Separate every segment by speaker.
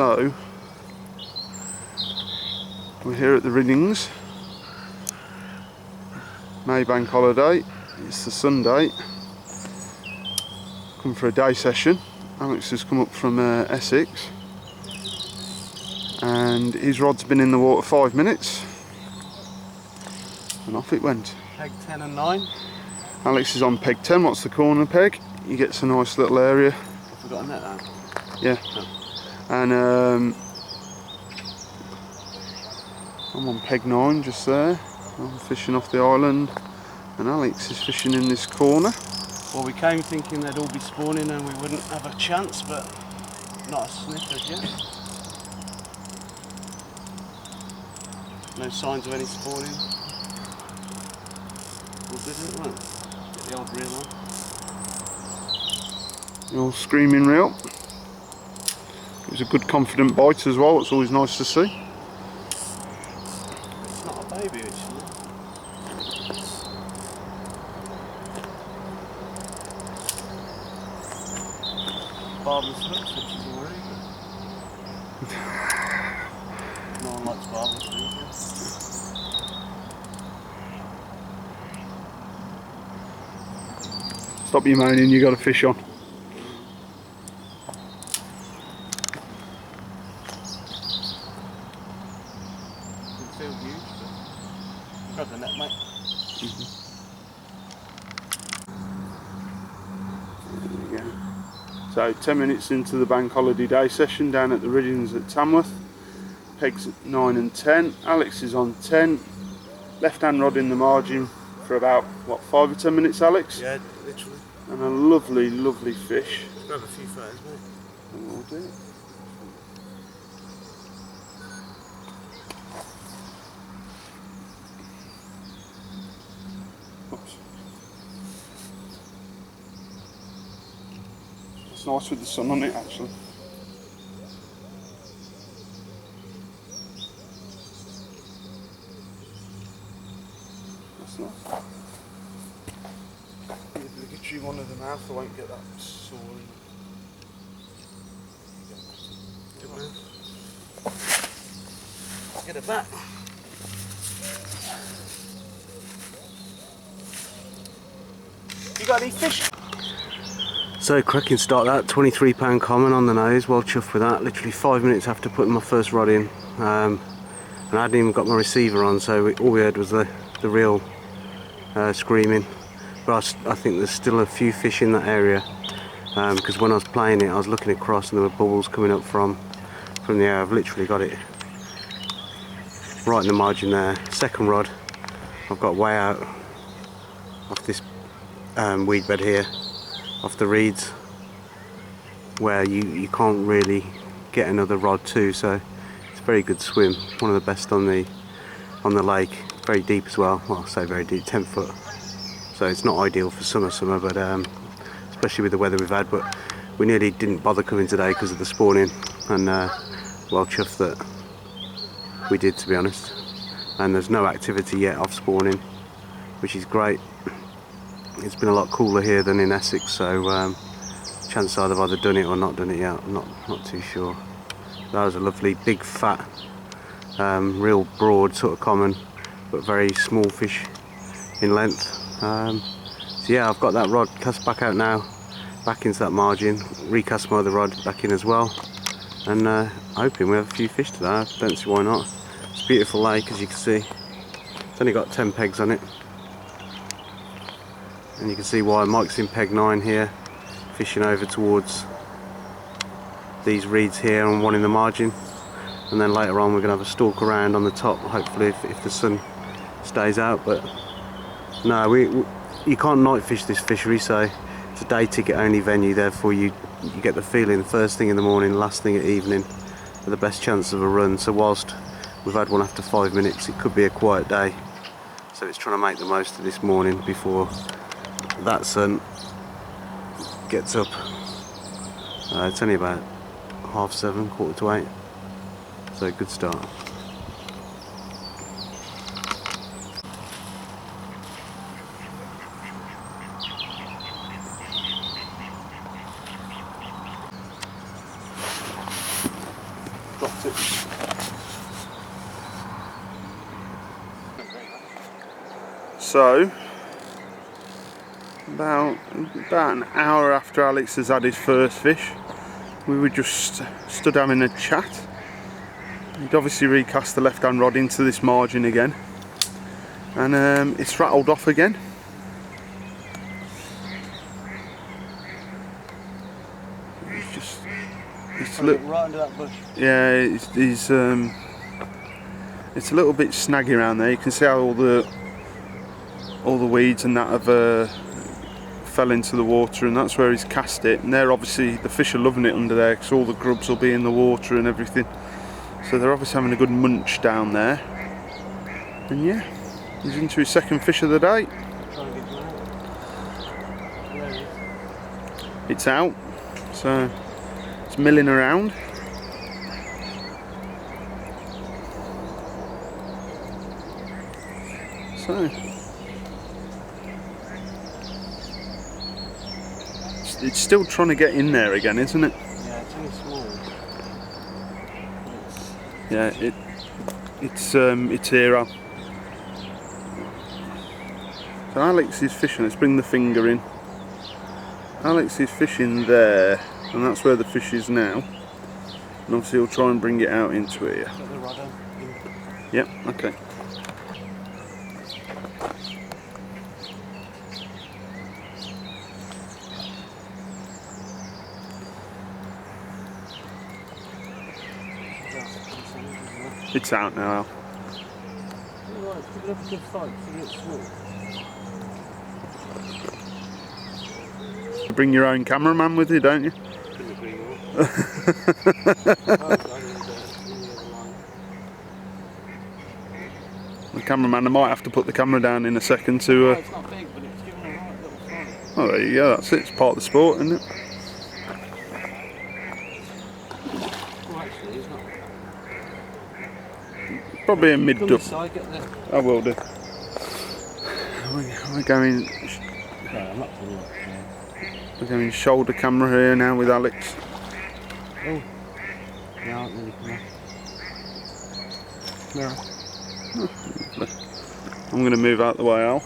Speaker 1: So we're here at the Riddings, May Bank holiday. It's the Sunday. Come for a day session. Alex has come up from Essex and his rod's been in the water 5 minutes and off it went.
Speaker 2: Peg 10 and 9.
Speaker 1: Alex is on peg 10. What's the corner peg? He gets a nice little area.
Speaker 2: I forgot a net out.
Speaker 1: Yeah.
Speaker 2: Oh.
Speaker 1: And I'm on peg 9 just there. I'm fishing off the island and Alex is fishing in this corner.
Speaker 2: Well, we came thinking they'd all be spawning and we wouldn't have a chance, but not a sniff as yet. No signs of any spawning. All good, isn't it? Get the old reel on.
Speaker 1: The old screaming reel. It was a good confident bite as well, it's always nice to see.
Speaker 2: It's not a baby, actually. Barbless hooks, which is already good. No one likes barbless hooks.
Speaker 1: Stop your moaning, you got a fish on.
Speaker 2: Doesn't feel huge, but you've got the net, mate.
Speaker 1: There we go. So 10 minutes into the bank holiday day session down at the Riddings at Tamworth. Pegs at 9 and 10. Alex is on 10. Left hand rod in the margin for about, what, 5 or 10 minutes, Alex?
Speaker 2: Yeah, literally.
Speaker 1: And a lovely, lovely fish.
Speaker 2: Grab a few photos, mate.
Speaker 1: And we'll do it. Oops. It's nice with the sun on it, actually. That's nice. The obligatory one of the mouth, I won't get that sore in it.
Speaker 2: Good man. Get it back. You got any fish? So cracking start that, £23 common on the nose, well chuffed with that, literally 5 minutes after putting my first rod in. And I hadn't even got my receiver on, so all we heard was the reel screaming. But I think there's still a few fish in that area, because when I was playing it I was looking across and there were bubbles coming up from the air. I've literally got it right in the margin there. Second rod I've got way out off this weed bed here, off the reeds, where you can't really get another rod to, so it's a very good swim, one of the best on the lake. Very deep as well, well I say very deep, 10 foot, so it's not ideal for summer, but especially with the weather we've had. But we nearly didn't bother coming today because of the spawning, and well chuffed that we did, to be honest. And there's no activity yet of spawning, which is great. It's been a lot cooler here than in Essex, so chances are they've either done it or not done it yet. I'm not too sure. That was a lovely big fat, real broad sort of common, but very small fish in length. So yeah, I've got that rod cast back out now, back into that margin, recast my other rod back in as well, and hoping we have a few fish today. I don't see why not. It's a beautiful lake, as you can see. It's only got 10 pegs on it, and you can see why Mike's in peg 9 here, fishing over towards these reeds here and one in the margin. And then later on we're going to have a stalk around on the top, hopefully if the sun stays out. But no, you can't night fish this fishery, so it's a day ticket only venue, therefore you get the feeling first thing in the morning, last thing at evening, for the best chance of a run. So whilst we've had one after 5 minutes, it could be a quiet day, so it's trying to make the most of this morning before that sun gets up. It's only about 7:30, 7:45, so good start.
Speaker 1: So about an hour after Alex has had his first fish, we were just stood having a chat. He'd obviously recast the left hand rod into this margin again, and it's rattled off again. It's
Speaker 2: right under that bush.
Speaker 1: Yeah, it's a little bit snaggy around there. You can see how all the weeds and that have fell into the water, and that's where he's cast it. And they're obviously, the fish are loving it under there because all the grubs will be in the water and everything. So they're obviously having a good munch down there. And yeah, he's into his second fish of the day. It's out, so it's milling around. So it's still trying to get in there again, isn't it?
Speaker 2: Yeah, it's only small.
Speaker 1: Yeah, it's here. So Alex is fishing. Let's bring the finger in. Alex is fishing there, and that's where the fish is now. And obviously he'll try and bring it out into here.
Speaker 2: Got the rod on.
Speaker 1: Yep, okay. It's out now. Bring your own cameraman with you, don't you? The cameraman, I might have to put the camera down in a second to...
Speaker 2: It's not big, but it's giving a right little flight.
Speaker 1: Oh, there you go, that's it. It's part of the sport, isn't it?
Speaker 2: Well, actually, it's not.
Speaker 1: Probably a mid-duck. I will do. We're going...
Speaker 2: No, I'm not too much.
Speaker 1: We're going shoulder camera here now with Alex.
Speaker 2: Oh. Yeah, I don't really come on. Mirror.
Speaker 1: I'm going to move out the way, Al.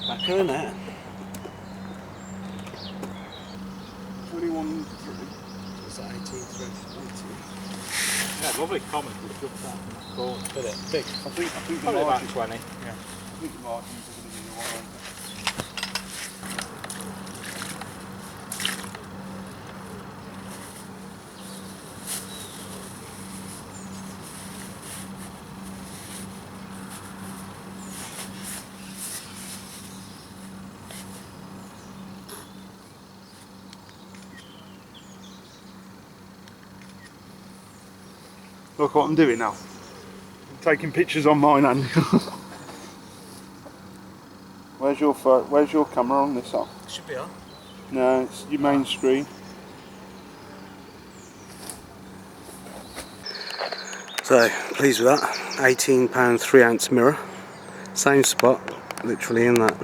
Speaker 2: Back in there.
Speaker 1: 21
Speaker 2: It's 18 through 18.
Speaker 3: Yeah, lovely common. We've just out in that corner. Did it? Big.
Speaker 1: I think
Speaker 3: Probably about 20. Yeah.
Speaker 1: I think the margins are going to be the one, aren't they? Look what I'm doing now. I'm taking pictures on mine, and where's your camera on this one?
Speaker 2: Should be on.
Speaker 1: No, it's your main screen.
Speaker 2: So, pleased with that. £18 3-ounce mirror. Same spot, literally in that.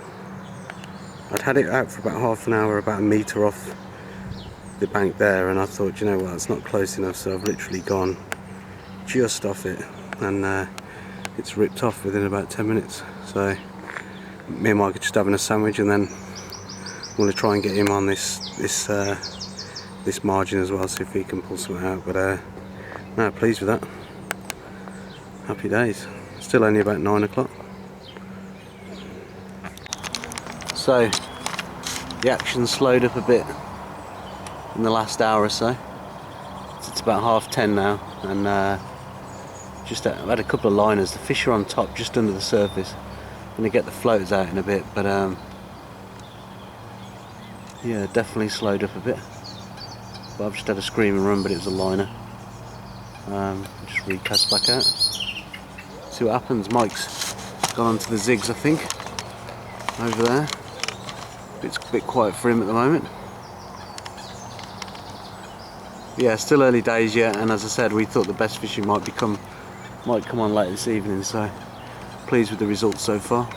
Speaker 2: I'd had it out for about half an hour, about a metre off the bank there, and I thought, you know what, it's not close enough, so I've literally gone just off it, and it's ripped off within about 10 minutes. So me and Mike are just having a sandwich, and then I'm going to try and get him on this margin as well, see if he can pull something out. But no, pleased with that. Happy days. Still only about 9 o'clock. So the action slowed up a bit in the last hour or so. It's about 10:30 now, and I've had a couple of liners. The fish are on top, just under the surface. I'm going to get the floaters out in a bit, but yeah, definitely slowed up a bit. But I've just had a screaming run, but it was a liner. Just recast back out. See what happens. Mike's gone onto the zigs, I think, over there. It's a bit quiet for him at the moment. Yeah, still early days yet, and as I said, we thought the best fishing might come on late this evening, so pleased with the results so far.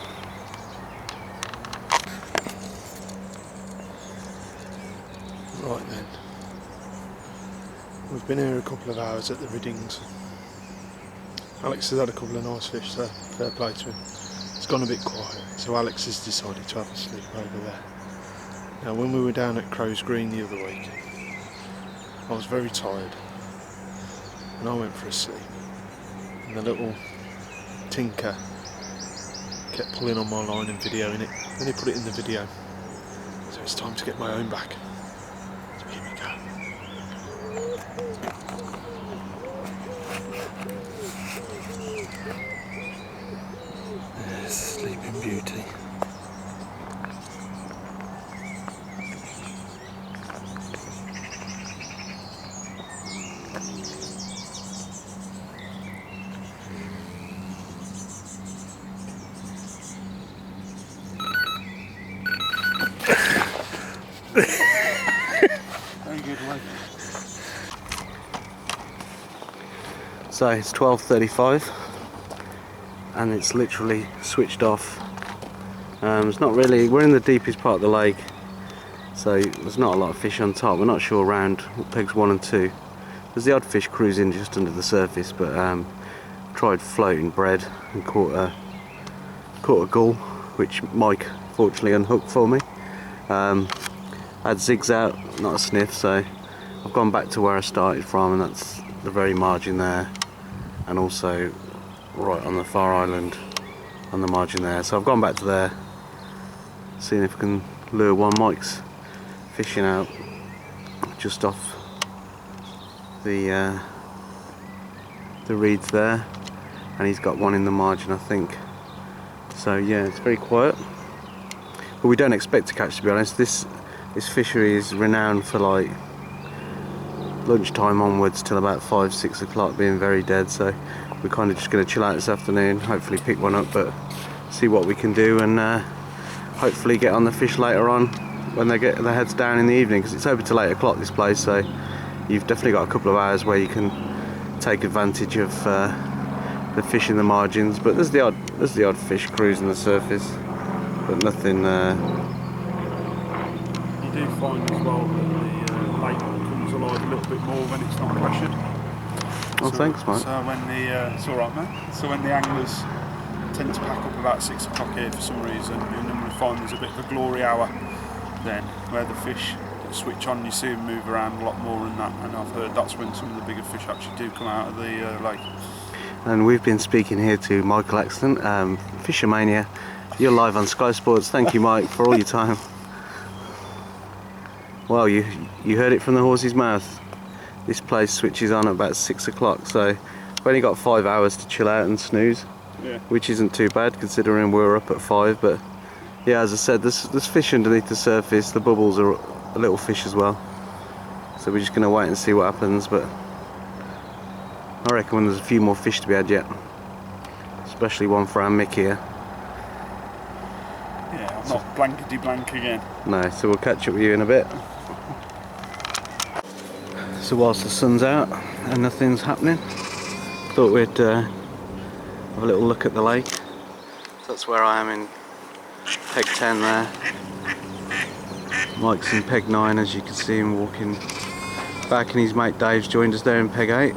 Speaker 4: Right then, we've been here a couple of hours at the Riddings. Alex has had a couple of nice fish, so fair play to him. It's gone a bit quiet, so Alex has decided to have a sleep over there. Now, when we were down at Crow's Green the other week, I was very tired and I went for a sleep, and the little tinker kept pulling on my line and videoing it, and he put it in the video, so it's time to get my own back. So here we go. There's Sleeping Beauty.
Speaker 1: Very good one.
Speaker 2: So it's 12:35 and it's literally switched off. It's not really, we're in the deepest part of the lake, so there's not a lot of fish on top. We're not sure around pegs 1 and 2. There's the odd fish cruising just under the surface, but tried floating bread and caught a gull, which Mike fortunately unhooked for me. I had zigs out, not a sniff, so I've gone back to where I started from, and that's the very margin there, and also right on the far island on the margin there. So I've gone back to there, seeing if I can lure one. Mike's fishing out just off the reeds there, and he's got one in the margin, I think. So yeah, it's very quiet, but we don't expect to catch, to be honest. This fishery is renowned for like lunchtime onwards till about 5-6 o'clock being very dead, so we're kind of just going to chill out this afternoon, hopefully pick one up, but see what we can do, and hopefully get on the fish later on when they get their heads down in the evening, because it's open till 8 o'clock this place, so you've definitely got a couple of hours where you can take advantage of the fish in the margins. But there's the odd fish cruising the surface, but nothing.
Speaker 1: You do find as well that the lake comes alive a little bit more when it's not pressured.
Speaker 2: Oh, thanks, mate.
Speaker 1: So when it's all right, mate. So when the anglers tend to pack up about 6 o'clock here for some reason, you normally find there's a bit of a glory hour then, where the fish switch on, you see them move around a lot more and that, and I've heard that's when some of the bigger fish actually do come out of the lake.
Speaker 2: And we've been speaking here to Michael Axton, Fishermania. You're live on Sky Sports. Thank you, Mike, for all your time. Well, you heard it from the horse's mouth. This place switches on at about 6 o'clock, so we've only got 5 hours to chill out and snooze,
Speaker 1: Yeah.
Speaker 2: which isn't too bad considering we were up at 5. But yeah, as I said, there's fish underneath the surface. The bubbles are a little fish as well, so we're just going to wait and see what happens. But I reckon when there's a few more fish to be had yet, especially one for our Mick here.
Speaker 1: Yeah, I'm not blankety blank again.
Speaker 2: No, so we'll catch up with you in a bit. So whilst the sun's out and nothing's happening, thought we'd have a little look at the lake. So that's where I am in peg 10 there. Mike's in peg 9, as you can see him walking back, and his mate Dave's joined us there in peg 8.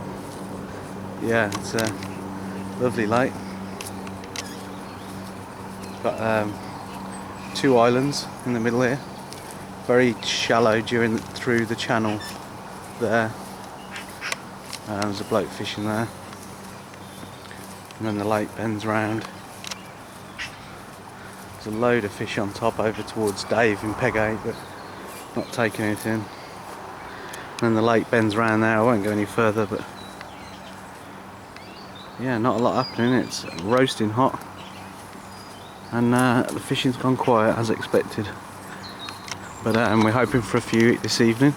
Speaker 2: Yeah, it's a lovely lake. Got 2 islands in the middle here, very shallow through the channel there. There's a bloke fishing there, and then the lake bends round. There's a load of fish on top over towards Dave in peg 8, but not taking anything. And then the lake bends round there. I won't go any further, but yeah, not a lot happening. It's roasting hot, and the fishing's gone quiet as expected. But and we're hoping for a few this evening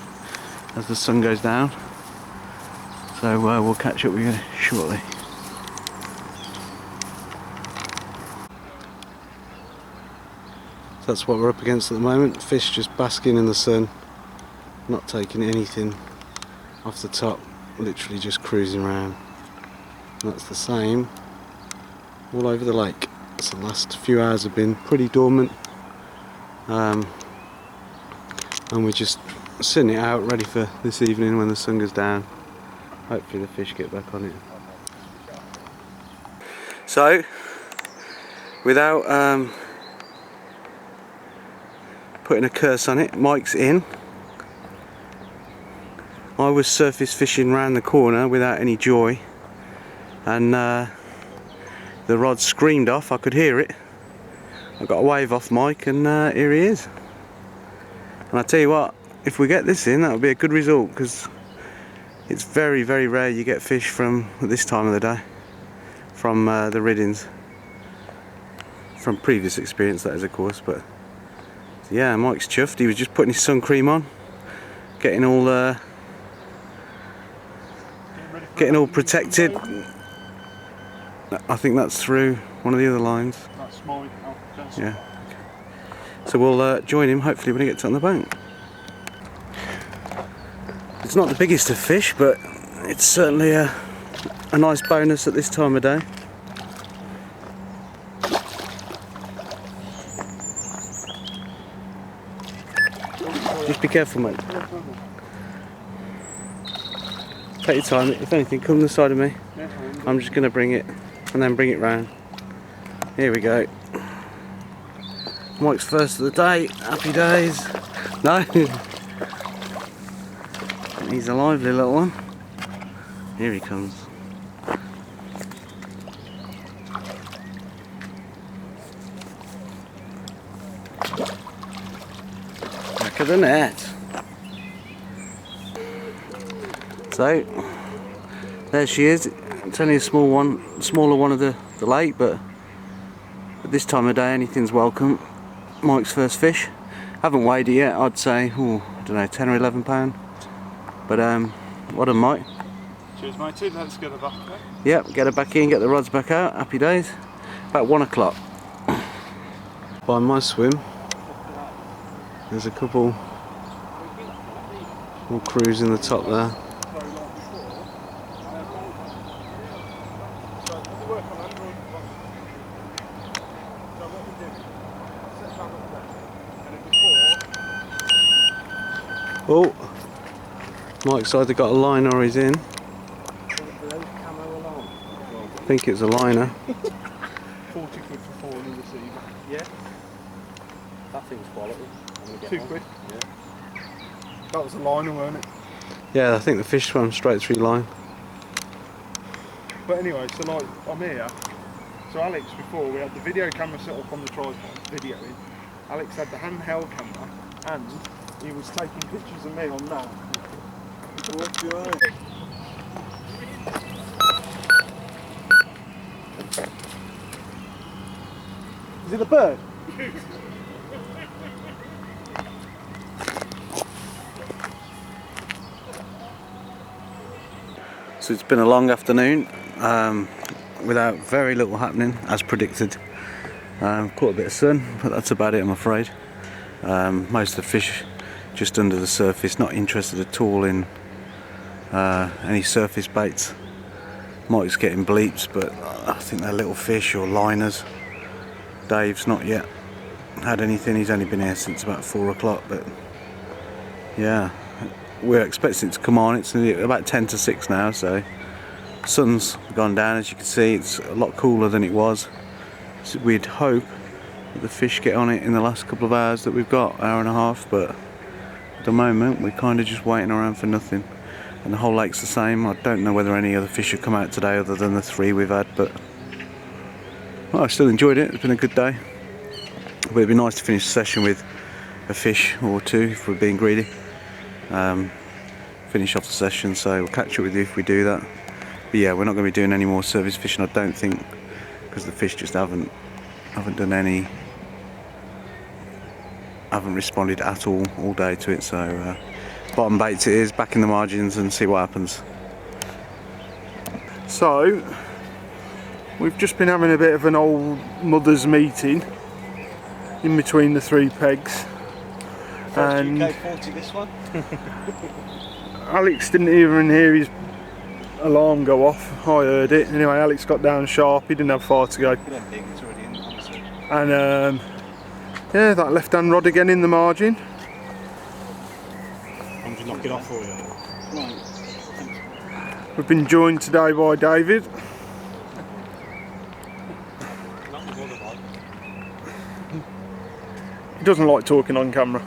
Speaker 2: as the sun goes down. So we'll catch up with you shortly. That's what we're up against at the moment. Fish just basking in the sun, not taking anything off the top, literally just cruising around. And that's the same all over the lake. So the last few hours have been pretty dormant, and we're just sitting it out ready for this evening when the sun goes down. Hopefully the fish get back on it. So without putting a curse on it, Mike's in. I was surface fishing round the corner without any joy, and the rod screamed off. I could hear it. I got a wave off Mike, and here he is. And I tell you what, if we get this in, that would be a good result, because it's very, very rare you get fish from this time of the day from the Riddings. From previous experience, that is, of course. But yeah, Mike's chuffed. He was just putting his sun cream on, getting all protected. I think that's through one of the other lines.
Speaker 1: That's mine.
Speaker 2: Yeah. So we'll join him hopefully when he gets on the bank. It's not the biggest of fish, but it's certainly a nice bonus at this time of day. Just be careful, mate. Take your time. If anything, come to the side of me. I'm just going to bring it and then bring it round. Here we go. Mike's first of the day. Happy days. No. He's a lively little one. Here he comes. Back of the net. So there she is. It's only a small one, smaller one of the lake, but at this time of day anything's welcome. Mike's first fish. Haven't weighed it yet. I'd say, I don't know, 10 or 11 pound. But well done, Mike.
Speaker 1: Cheers, matey. Let's get her back there.
Speaker 2: Yep, get her back in, get the rods back out. Happy days. About 1 o'clock. By my swim, there's a couple more crews in the top there. Oh, Mike's either got a line or he's in. I think it's a liner.
Speaker 1: 40 quid for 4 and a receiver.
Speaker 2: Yeah. That thing's quality.
Speaker 1: £2 quid. Yeah. That was a liner, weren't it?
Speaker 2: Yeah, I think the fish swam straight through line.
Speaker 1: But anyway, so like, I'm here. So Alex, before, we had the video camera set up on the tripod, videoing. Alex had the handheld camera, and he was taking pictures of me on that. What's your eye? Is it a bird?
Speaker 2: So it's been a long afternoon without very little happening, as predicted. Caught a bit of sun, but that's about it, I'm afraid. Most of the fish just under the surface, not interested at all in any surface baits. Mike's getting bleeps, but I think they're little fish or liners. Dave's not yet had anything. He's only been here since about 4 o'clock, but yeah, we're expecting it to come on. It's about 10 to 6 now, so sun's gone down. As you can see, it's a lot cooler than it was. So we'd hope that the fish get on it in the last couple of hours that we've got, hour and a half, but at the moment we're kind of just waiting around for nothing. And the whole lake's the same. I don't know whether any other fish have come out today other than the 3 we've had, but well, I still enjoyed it. It's been a good day. But it'd be nice to finish the session with a fish or 2 if we're being greedy. Finish off the session, so we'll catch up with you if we do that. But yeah, we're not going to be doing any more surface fishing, I don't think, because the fish just haven't done any, haven't responded at all day to it. So bottom baits it is, back in the margins and see what happens.
Speaker 1: So we've just been having a bit of an old mothers meeting in between the 3 pegs.
Speaker 2: First UK 40 this one.
Speaker 1: Alex didn't even hear his alarm go off. I heard it. Anyway, Alex got down sharp. He didn't have far to go. And yeah, that left-hand rod again in the margin.
Speaker 3: I'm just knock it off for you.
Speaker 1: We've been joined today by David. He doesn't like talking on camera.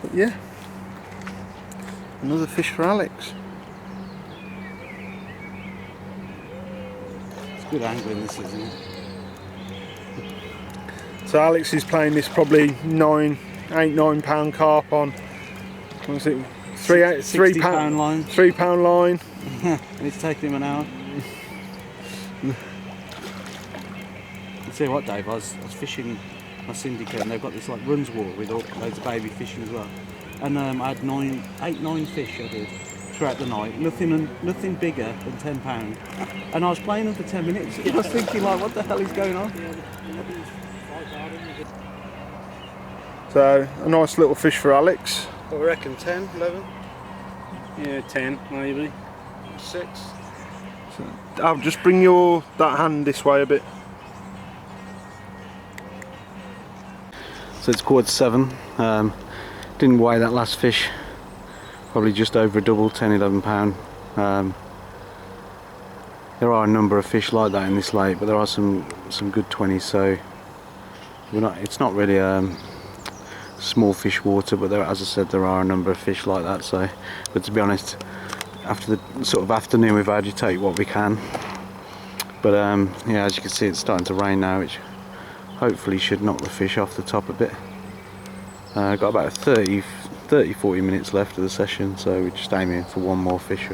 Speaker 1: But yeah, another fish for Alex.
Speaker 2: It's good angling, this, isn't it?
Speaker 1: So Alex is playing this probably 8-9 pound carp on, what was it, 3
Speaker 2: pound line.
Speaker 1: 3 pound line.
Speaker 2: And it's taken him an hour. I'll tell you what, Dave, I was fishing my syndicate and they've got this like runs water with loads of baby fishing as well. And I had 8-9 fish I did throughout the night, nothing bigger than £10. And I was playing them for 10 minutes. I was thinking like, what the hell is going on?
Speaker 1: So a nice little fish for Alex.
Speaker 2: What we reckon, 10, 11?
Speaker 3: Yeah, 10 maybe.
Speaker 2: 6.
Speaker 1: So I'll just bring that hand this way a bit.
Speaker 2: So it's 7:15. Didn't weigh that last fish. Probably just over a double, 10-11 pound. There are a number of fish like that in this lake, but there are some good 20s. So it's not really small fish water, but there, as I said, there are a number of fish like that. So, but to be honest, after the sort of afternoon we've had, you take what we can. But yeah, as you can see, it's starting to rain now, which hopefully should knock the fish off the top a bit. Got about 30-40 minutes left of the session, so we're just aiming for one more fish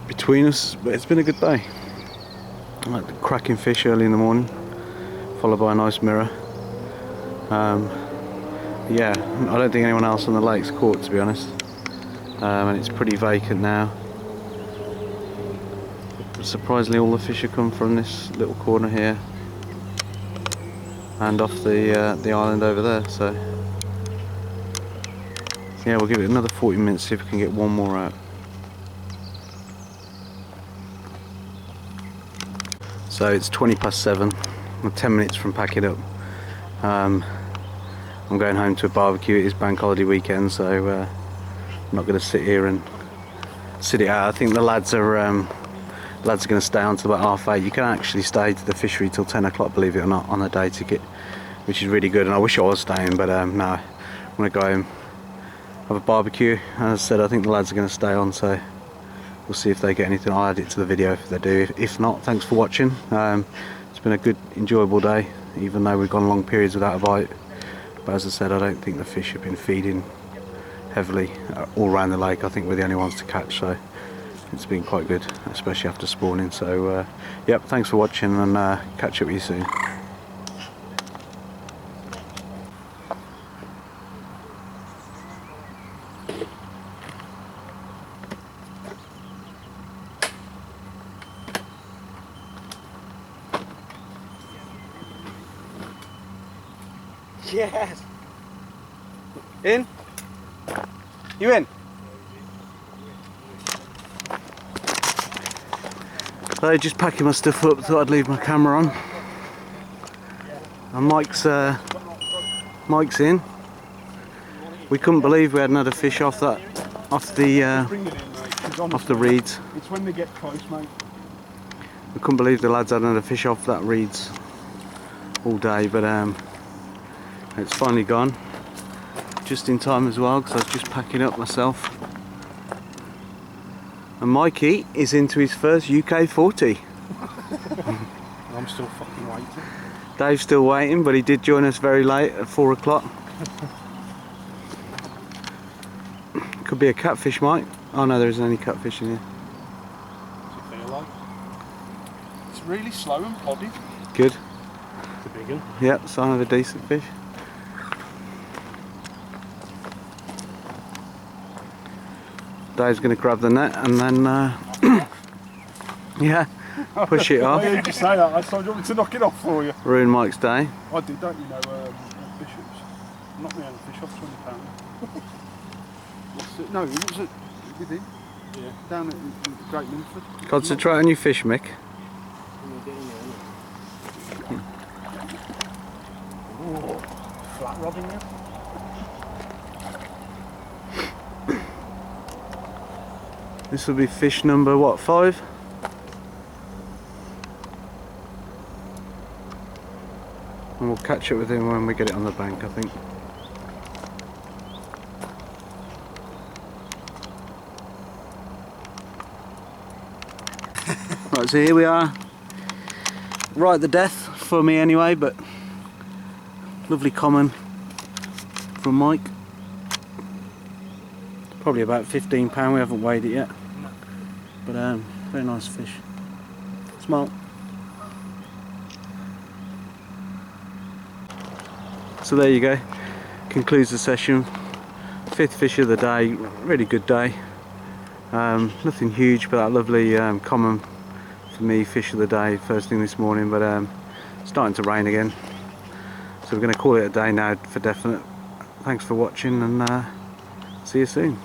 Speaker 2: between us. But it's been a good day. Like the cracking fish early in the morning, followed by a nice mirror. Yeah, I don't think anyone else on the lake's caught, to be honest. And it's pretty vacant now. Surprisingly, all the fish have come from this little corner here and off the island over there. So yeah, we'll give it another 40 minutes, see if we can get one more out. So it's 7:20. I'm 10 minutes from packing up. I'm going home to a barbecue. It is bank holiday weekend, so I'm not going to sit here and sit it out. I think the lads are going to stay on till about 8:30. You can actually stay to the fishery till 10 o'clock, believe it or not, on a day ticket, which is really good. And I wish I was staying, but no, I'm going to go home, have a barbecue. As I said, I think the lads are going to stay on, so we'll see if they get anything. I'll add it to the video if they do. If not, thanks for watching. It's been a good, enjoyable day, even though we've gone long periods without a bite. But as I said, I don't think the fish have been feeding heavily all around the lake. I think we're the only ones to catch, so it's been quite good, especially after spawning. So yep, thanks for watching, and catch up with you soon.
Speaker 3: Yes. In? You in?
Speaker 2: So just packing my stuff up, thought I'd leave my camera on. And Mike's in. We couldn't believe we hadn't had a fish off the reeds.
Speaker 1: It's when they get close, mate.
Speaker 2: We couldn't believe the lads hadn't had a fish off that reeds all day, but it's finally gone. Just in time as well, because I was just packing up myself. And Mikey is into his first UK 40.
Speaker 3: I'm still fucking waiting.
Speaker 2: Dave's still waiting, but he did join us very late at 4 o'clock. Could be a catfish, Mike. Oh no, there isn't any catfish in here.
Speaker 3: Does it feel like?
Speaker 1: It's really slow and plodded.
Speaker 2: Good.
Speaker 3: It's a big one.
Speaker 2: Yep, sign of a decent fish. Dave's going to grab the net and then, yeah, push it off.
Speaker 1: Why did you say that? I told you to knock it off for you.
Speaker 2: Ruin Mike's day.
Speaker 1: I did, don't you know? Bishops. Knocked me on the fish off £20. What's it? No, it was with him.
Speaker 3: Yeah.
Speaker 1: Down at Great Linford.
Speaker 2: Concentrate on your fish, Mick.
Speaker 3: Ooh, flat rodding now.
Speaker 2: This will be fish number, what, 5? And we'll catch up with him when we get it on the bank, I think. Right, so here we are. Right at the death, for me anyway, but lovely common from Mike. Probably about £15, we haven't weighed it yet. But very nice fish. Small. So there you go, concludes the session. 5th fish of the day, really good day. Nothing huge, but that lovely common for me fish of the day first thing this morning, but starting to rain again. So we're going to call it a day now for definite. Thanks for watching, and see you soon.